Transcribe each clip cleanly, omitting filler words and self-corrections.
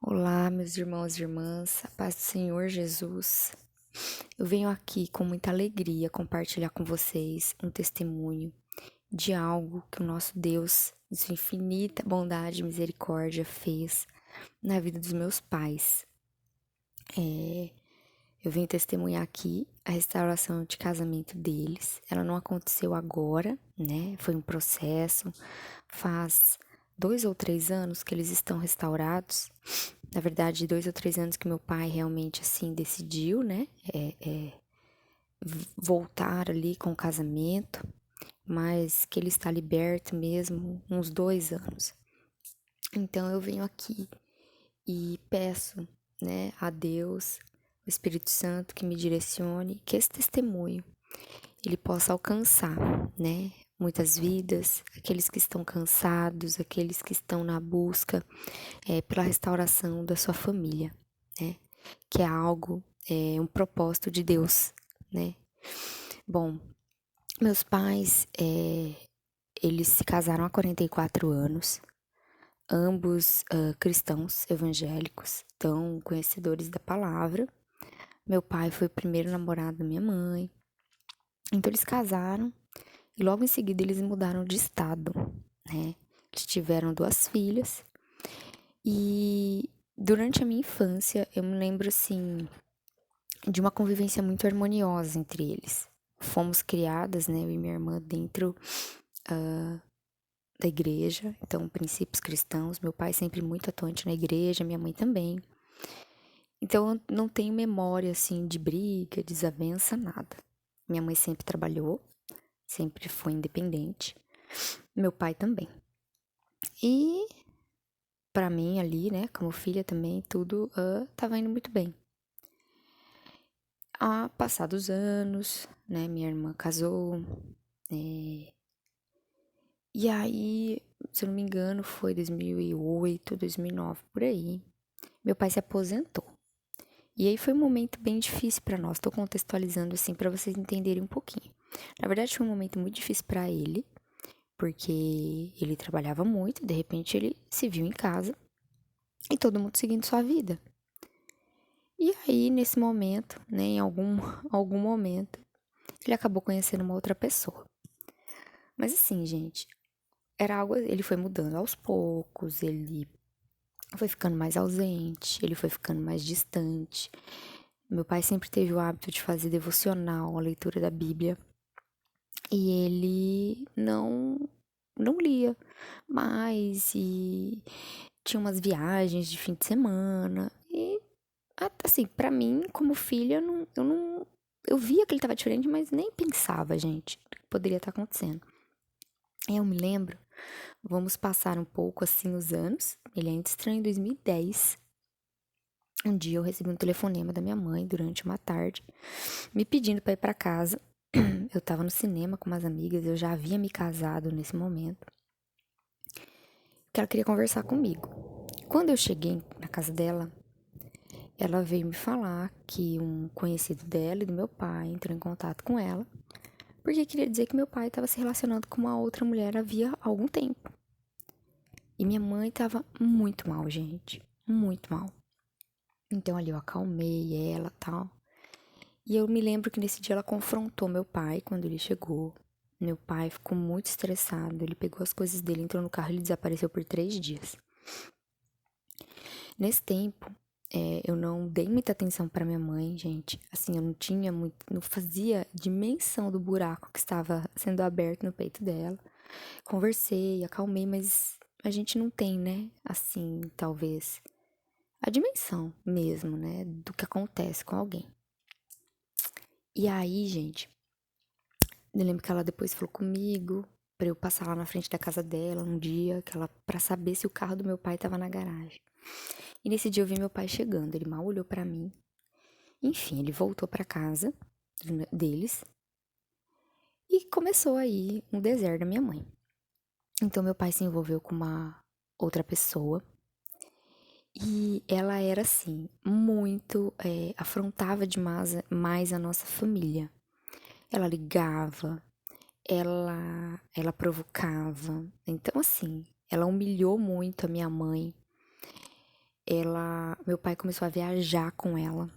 Olá, meus irmãos e irmãs, a paz do Senhor Jesus. Eu venho aqui com muita alegria compartilhar com vocês um testemunho de algo que o nosso Deus, de sua infinita bondade e misericórdia, fez na vida dos meus pais. Eu venho testemunhar aqui a restauração de casamento deles. Ela não aconteceu agora, né? Foi um processo. Faz 2 ou 3 anos que eles estão restaurados. Na verdade, 2 ou 3 anos que meu pai realmente assim decidiu, né? Voltar ali com o casamento, mas que ele está liberto mesmo uns 2 anos. Então eu venho aqui e peço, né, a Deus, o Espírito Santo, que me direcione, que esse testemunho ele possa alcançar, né, muitas vidas, aqueles que estão cansados, aqueles que estão na busca pela restauração da sua família, né, que é algo, um propósito de Deus, né. Bom, meus pais, eles se casaram há 44 anos, ambos cristãos evangélicos, tão conhecedores da palavra. Meu pai foi o primeiro namorado da minha mãe. Então eles casaram e logo em seguida eles mudaram de estado, né? Eles tiveram 2 filhas e durante a minha infância eu me lembro assim de uma convivência muito harmoniosa entre eles. Fomos criadas, né, eu e minha irmã dentro da igreja, então princípios cristãos. Meu pai sempre muito atuante na igreja, minha mãe também. Então eu não tenho memória assim de briga, desavença, nada. Minha mãe sempre trabalhou, sempre foi independente. Meu pai também. E pra mim ali, né, como filha também, tudo tava indo muito bem. Passados anos, né, minha irmã casou, e aí, se eu não me engano, foi 2008, 2009, por aí. Meu pai se aposentou. E aí foi um momento bem difícil pra nós. Tô contextualizando assim pra vocês entenderem um pouquinho. Na verdade, foi um momento muito difícil pra ele, porque ele trabalhava muito, de repente ele se viu em casa e todo mundo seguindo sua vida. E aí, nesse momento, né, em algum momento, ele acabou conhecendo uma outra pessoa. Mas assim, gente, era algo, ele foi mudando aos poucos, ele foi ficando mais ausente, ele foi ficando mais distante. Meu pai sempre teve o hábito de fazer devocional, a leitura da Bíblia, e ele não lia mais e tinha umas viagens de fim de semana e assim, pra mim, como filha, eu via que ele tava diferente, mas nem pensava, gente, o que poderia estar acontecendo. Eu me lembro, vamos passar um pouco assim os anos, ele ainda estranho em 2010. Um dia eu recebi um telefonema da minha mãe durante uma tarde, me pedindo pra ir pra casa. Eu tava no cinema com umas amigas, eu já havia me casado nesse momento, que ela queria conversar comigo. Quando eu cheguei na casa dela, ela veio me falar que um conhecido dela e do meu pai entrou em contato com ela, porque queria dizer que meu pai estava se relacionando com uma outra mulher havia algum tempo. E minha mãe estava muito mal, gente, muito mal. Então ali eu acalmei ela, tal. E eu me lembro que nesse dia ela confrontou meu pai quando ele chegou. Meu pai ficou muito estressado, ele pegou as coisas dele, entrou no carro e ele desapareceu por 3 dias. Nesse tempo, eu não dei muita atenção pra minha mãe, gente. Assim, eu não tinha muito, não fazia dimensão do buraco que estava sendo aberto no peito dela. Conversei, acalmei, mas a gente não tem, né? Assim, talvez a dimensão mesmo, né, do que acontece com alguém. E aí, gente, eu lembro que ela depois falou comigo pra eu passar lá na frente da casa dela um dia, que ela para saber se o carro do meu pai tava na garagem. E nesse dia eu vi meu pai chegando, ele mal olhou pra mim. Enfim, ele voltou pra casa deles e começou aí um deserto da minha mãe. Então meu pai se envolveu com uma outra pessoa e ela era assim, muito, afrontava demais mais a nossa família. Ela ligava, ela provocava. Então assim, ela humilhou muito a minha mãe. Meu pai começou a viajar com ela.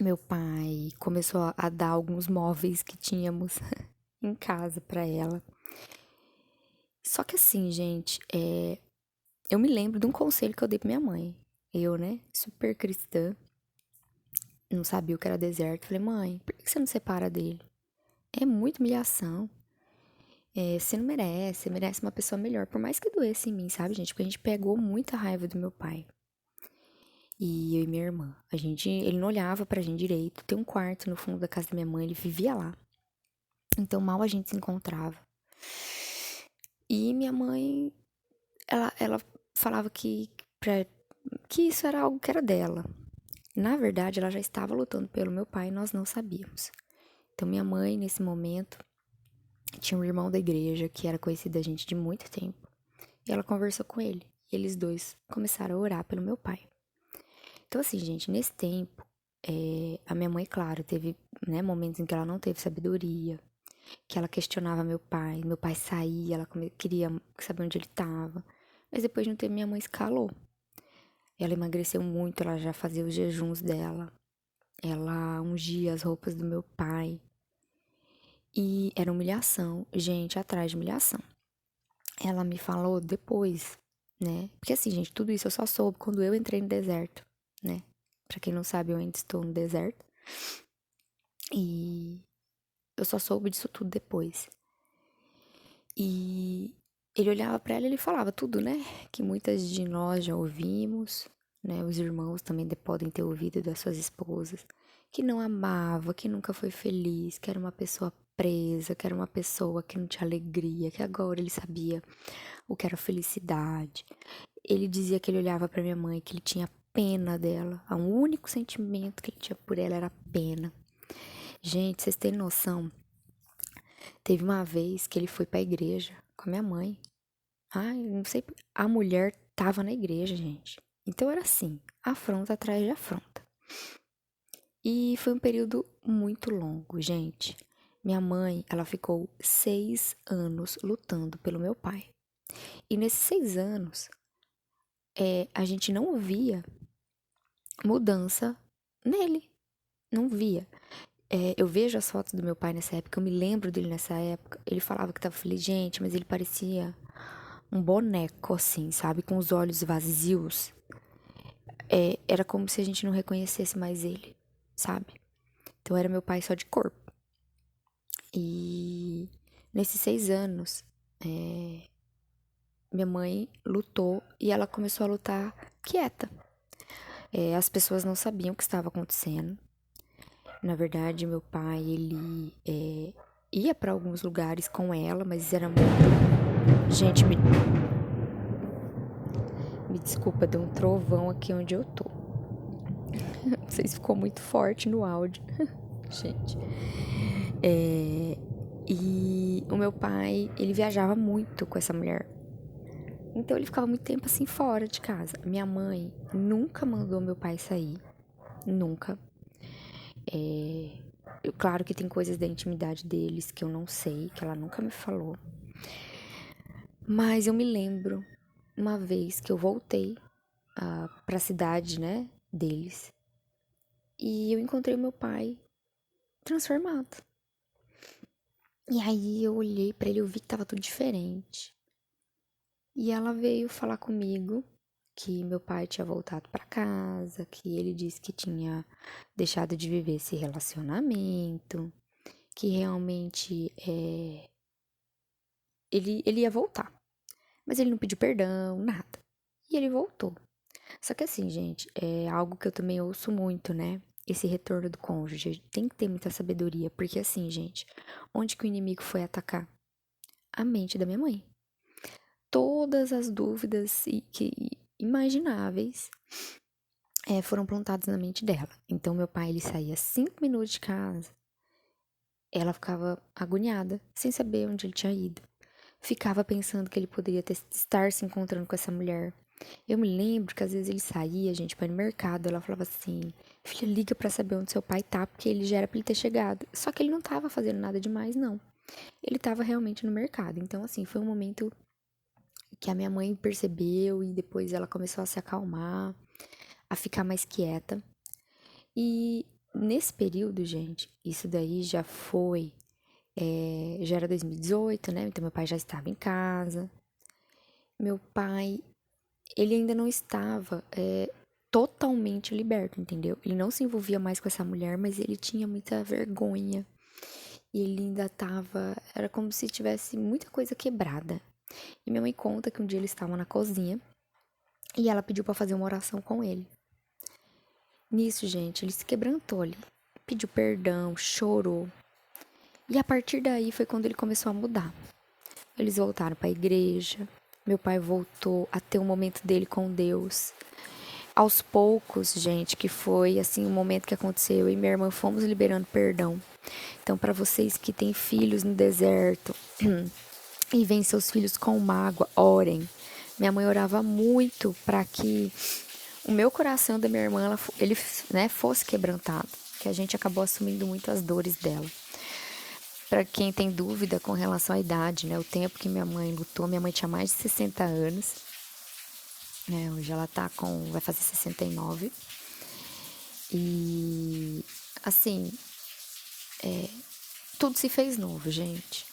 Meu pai começou a dar alguns móveis que tínhamos em casa pra ela. Só que assim, gente, eu me lembro de um conselho que eu dei pra minha mãe. Eu, né, super cristã, não sabia o que era deserto. Falei, mãe, por que você não separa dele? É muita humilhação. Você não merece, você merece uma pessoa melhor. Por mais que doesse em mim, sabe, gente? Porque a gente pegou muita raiva do meu pai. E eu e minha irmã. Ele não olhava pra gente direito. Tem um quarto no fundo da casa da minha mãe, ele vivia lá. Então mal a gente se encontrava. E minha mãe, ela falava que isso era algo que era dela. Na verdade, ela já estava lutando pelo meu pai e nós não sabíamos. Então minha mãe, nesse momento, tinha um irmão da igreja que era conhecido da gente de muito tempo. E ela conversou com ele. E eles dois começaram a orar pelo meu pai. Então, assim, gente, nesse tempo, a minha mãe, claro, teve, né, momentos em que ela não teve sabedoria, que ela questionava meu pai saía, ela queria saber onde ele estava. Mas depois de um tempo, minha mãe se calou. Ela emagreceu muito, ela já fazia os jejuns dela. Ela ungia as roupas do meu pai. E era humilhação, gente, atrás de humilhação. Ela me falou depois, né? Porque assim, gente, tudo isso eu só soube quando eu entrei no deserto, né? Pra quem não sabe, eu ainda estou no deserto. E eu só soube disso tudo depois. E ele olhava pra ela e ele falava tudo, né? Que muitas de nós já ouvimos, né? Os irmãos também podem ter ouvido das suas esposas. Que não amava, que nunca foi feliz, que era uma pessoa presa, que era uma pessoa que não tinha alegria, que agora ele sabia o que era felicidade. Ele dizia que ele olhava pra minha mãe, que ele tinha pena dela. O único sentimento que ele tinha por ela era pena. Gente, vocês têm noção? Teve uma vez que ele foi pra igreja com a minha mãe. Ai, não sei. A mulher tava na igreja, gente. Então era assim, afronta atrás de afronta. E foi um período muito longo, gente. Minha mãe, ela ficou 6 anos lutando pelo meu pai. E nesses 6 anos, a gente não via mudança nele. Não via. Eu vejo as fotos do meu pai nessa época, eu me lembro dele nessa época. Ele falava que tava feliz, gente, mas ele parecia um boneco, assim, sabe? Com os olhos vazios. Era como se a gente não reconhecesse mais ele, sabe? Então era meu pai só de corpo. E nesses 6 anos, minha mãe lutou e ela começou a lutar quieta. As pessoas não sabiam o que estava acontecendo. Na verdade, meu pai, ele ia para alguns lugares com ela, mas era muito. Gente, me desculpa, deu um trovão aqui onde eu tô. Não sei se ficou muito forte no áudio. Gente. E o meu pai, ele viajava muito com essa mulher. Então ele ficava muito tempo assim fora de casa. Minha mãe nunca mandou meu pai sair. Nunca. Claro que tem coisas da intimidade deles que eu não sei, que ela nunca me falou. Mas eu me lembro uma vez que eu voltei pra cidade, né, deles. E eu encontrei o meu pai transformado. E aí eu olhei pra ele, eu vi que tava tudo diferente. E ela veio falar comigo que meu pai tinha voltado pra casa, que ele disse que tinha deixado de viver esse relacionamento, que realmente ele ia voltar. Mas ele não pediu perdão, nada. E ele voltou. Só que assim, gente, é algo que eu também ouço muito, né? Esse retorno do cônjuge. Tem que ter muita sabedoria. Porque assim, gente, onde que o inimigo foi atacar? A mente da minha mãe. Todas as dúvidas imagináveis foram plantadas na mente dela. Então, meu pai, ele saía 5 minutos de casa. Ela ficava agoniada, sem saber onde ele tinha ido. Ficava pensando que ele poderia estar se encontrando com essa mulher. Eu me lembro que às vezes ele saía, gente, para ir no mercado. Ela falava assim: filha, liga pra saber onde seu pai tá, porque ele já era pra ele ter chegado. Só que ele não tava fazendo nada demais, não. Ele tava realmente no mercado. Então, assim, foi um momento que a minha mãe percebeu e depois ela começou a se acalmar. a ficar mais quieta. E nesse período, gente, isso daí já era 2018, né? Então meu pai já estava em casa. Meu pai, ele ainda não estava totalmente liberto, entendeu? Ele não se envolvia mais com essa mulher, mas ele tinha muita vergonha. E ele ainda estava, era como se tivesse muita coisa quebrada. E minha mãe conta que um dia eles estavam na cozinha e ela pediu para fazer uma oração com ele. Nisso, gente, ele se quebrantou ali, pediu perdão, chorou. E a partir daí foi quando ele começou a mudar. Eles voltaram para a igreja. Meu pai voltou a ter um momento dele com Deus. Aos poucos, gente, que foi assim o momento que aconteceu, eu e minha irmã fomos liberando perdão. Então, para vocês que têm filhos no deserto e veem seus filhos com mágoa, orem. Minha mãe orava muito para que o meu coração da minha irmã, ele, né, fosse quebrantado, que a gente acabou assumindo muito as dores dela. Para quem tem dúvida com relação à idade, né, o tempo que minha mãe lutou, minha mãe tinha mais de 60 anos, hoje ela vai fazer 69, e assim, tudo se fez novo, gente.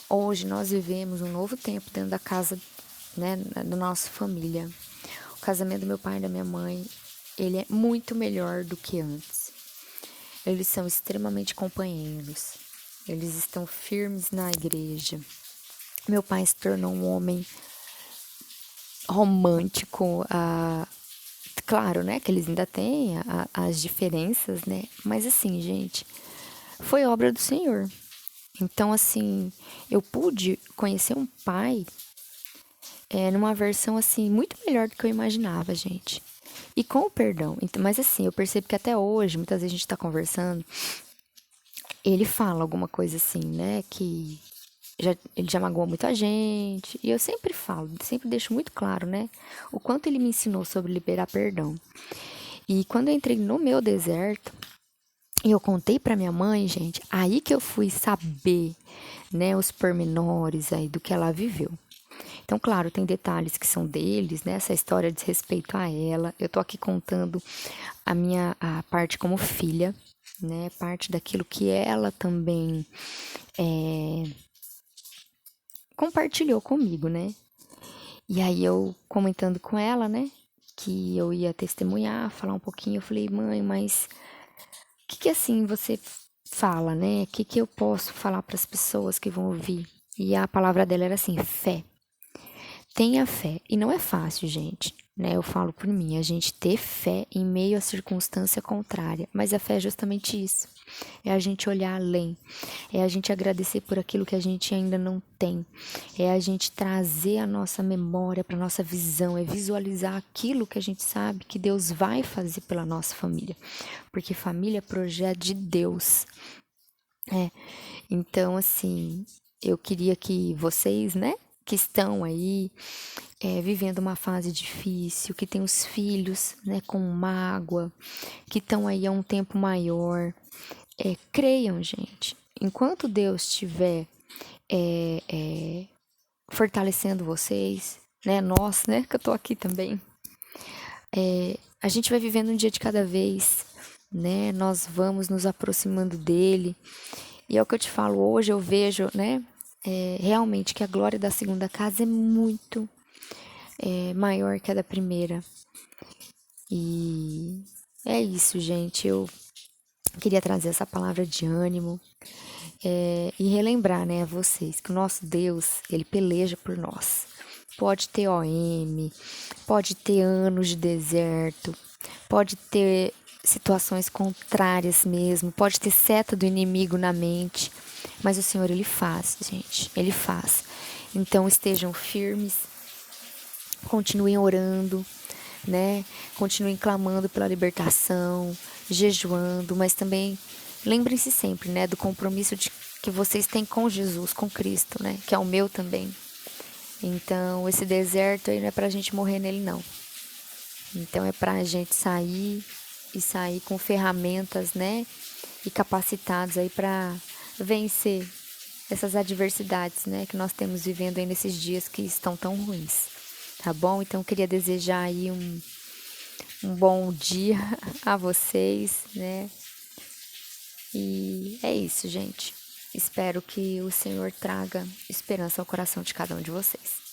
Hoje nós vivemos um novo tempo dentro da casa, né, da nossa família. O casamento do meu pai e da minha mãe, ele é muito melhor do que antes. Eles são extremamente companheiros. Eles estão firmes na igreja. Meu pai se tornou um homem romântico. Claro, né, que eles ainda têm as diferenças, né? Mas assim, gente, foi obra do Senhor. Então, assim, eu pude conhecer um pai numa versão, assim, muito melhor do que eu imaginava, gente. E com o perdão. Então, mas, assim, eu percebo que até hoje, muitas vezes a gente tá conversando, ele fala alguma coisa assim, né, que ele já magoou muita gente. E eu sempre falo, sempre deixo muito claro, né, o quanto ele me ensinou sobre liberar perdão. E quando eu entrei no meu deserto, e eu contei pra minha mãe, gente, aí que eu fui saber, né, os pormenores aí do que ela viveu. Então, claro, tem detalhes que são deles, né? Essa história diz respeito a ela. Eu tô aqui contando a parte como filha, né? Parte daquilo que ela também compartilhou comigo, né? E aí eu comentando com ela, né? Que eu ia testemunhar, falar um pouquinho. Eu falei, mãe, mas o que assim você fala, né? O que eu posso falar para as pessoas que vão ouvir? E a palavra dela era assim, fé. Tenha fé. E não é fácil, gente, né? Eu falo por mim, a gente ter fé em meio à circunstância contrária. Mas a fé é justamente isso. É a gente olhar além. É a gente agradecer por aquilo que a gente ainda não tem. É a gente trazer a nossa memória para nossa visão. É visualizar aquilo que a gente sabe que Deus vai fazer pela nossa família. Porque família é projeto de Deus. Então, assim, eu queria que vocês, né, que estão aí vivendo uma fase difícil, que tem os filhos, né, com mágoa, que estão aí há um tempo maior, creiam, gente. Enquanto Deus estiver fortalecendo vocês, né, nós, né, que eu tô aqui também, a gente vai vivendo um dia de cada vez, né, nós vamos nos aproximando dele. E é o que eu te falo hoje, eu vejo, né, realmente que a glória da segunda casa é muito maior que a da primeira. E é isso, gente. Eu queria trazer essa palavra de ânimo e relembrar, né, a vocês que o nosso Deus, ele peleja por nós. Pode ter OM, pode ter anos de deserto, pode ter situações contrárias mesmo, pode ter seta do inimigo na mente, mas o Senhor, ele faz, gente, ele faz. Então estejam firmes, continuem orando, né? Continuem clamando pela libertação, jejuando, mas também lembrem-se sempre, né, do compromisso que vocês têm com Jesus, com Cristo, né? Que é o meu também. Então, esse deserto aí não é pra gente morrer nele, não. Então, é pra gente sair com ferramentas, né? E capacitados aí pra vencer essas adversidades, né? Que nós temos vivendo aí nesses dias que estão tão ruins. Tá bom? Então, eu queria desejar aí um bom dia a vocês, né? E é isso, gente. Espero que o Senhor traga esperança ao coração de cada um de vocês.